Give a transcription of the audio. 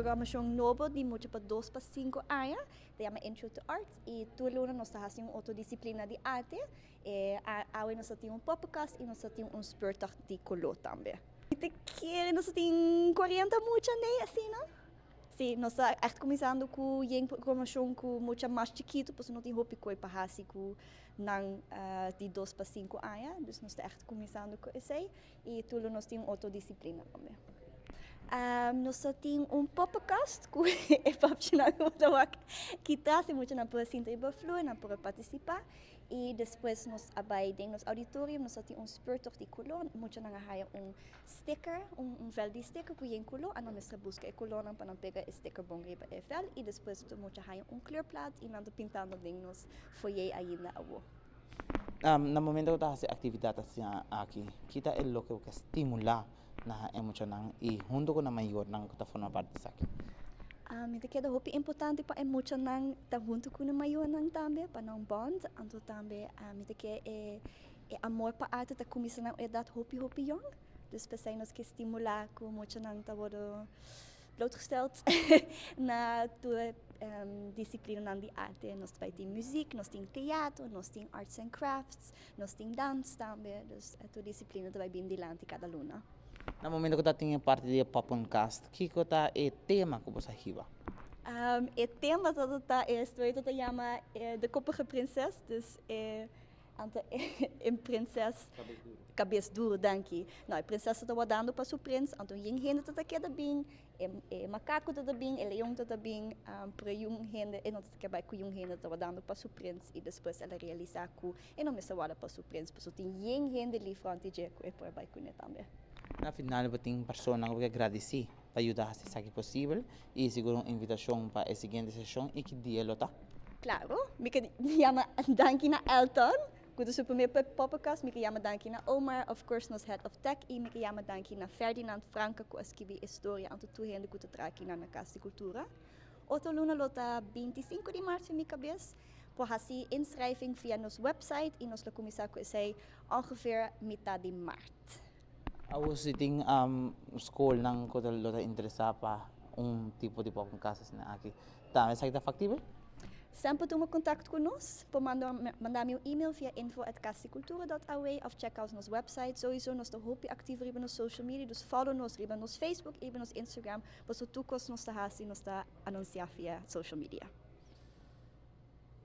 programacion nobo de Mucha para 2 para 5 anos, se chama Intro to Art, e tudo nós fazemos outra disciplina de arte, e agora nós temos podcast e nós temos spurtag de color também. E nós temos 40 mucha, né, assim, não? Sim, nós estamos começando com a programação com muito mais chiquito, porque não tem roupa para haci de 2 para 5 anos, então nós estamos começando com isso e tudo nós temos outra disciplina também. Nós temos podcast que é para que traz muito na para sentir e fluir, na para participar. E depois nós trabalhamos no auditório, nós temos spurtag de color, muito na haya sticker, vel de sticker que é color, e nós busca color para não pegar sticker bom riba é vel e depois muito haya kleurplaat e nós pintando nos foyer aí na rua. No momento que hace actividad aquí, kita es lo que estimula na emocional y junto con la mayor nang que forma parte sa aqui. Então que é muito importante para emocional tá junto com a mayor nang também para não bond, então também então que é amor para arte tá começando a idade hopi young, dus pensei nos que estimular com emocional tá worden blootgesteld na tua disciplina de arte. Nós temos música, nós temos teatro, nós temos arts and crafts, nós temos dança também. Dus a tua disciplina vai bem dilante cada luna. No momento que tá tinha parte de podcast, que tá é tema que você riba? O tema dat tá é história dat chama de koppige prinses, dus een prinses cabeça dura, danke. Não, a princesa está dando para o príncipe, então yung gente está queda bem, macaco está bem, o leão está bem, para yung gente, e não está queda com yung gente está dando para o príncipe e depois ela realiza com, e não me sabe para o príncipe, so tem yung gente ali frente de que é para vai com ele também. Na final, eu tenho pessoas que agradecer para ajudar a ser aqui possível e seguro uma invitação para a seguinte sessão e que dia ela tá? Claro, me chama danke na Elton. Quando eu primeiro podcast, me chama danke na Omar, of course, nos head of tech, e me chama danke na Ferdinand Franca, que escreve história, anto tu gente que tra aqui na Cas di Cultura. Outra luna lota 25 de março em minha cabeça, por assim inschrijving via nos website e nos começar com esse ongeveer metade de maart. Ako sitting school nang ko lota interesa pa tipo de podcast na aqui. Tá, mas está factível? Sempre toma contato conosco, por mandar-me um e-mail via info@casdicultura.aw of check out nosso website. Sowieso nós estamos muito ativos nos social media, dus follow nos nos Facebook e nos Instagram, para o toekomst nos haci nos anunciar via social media.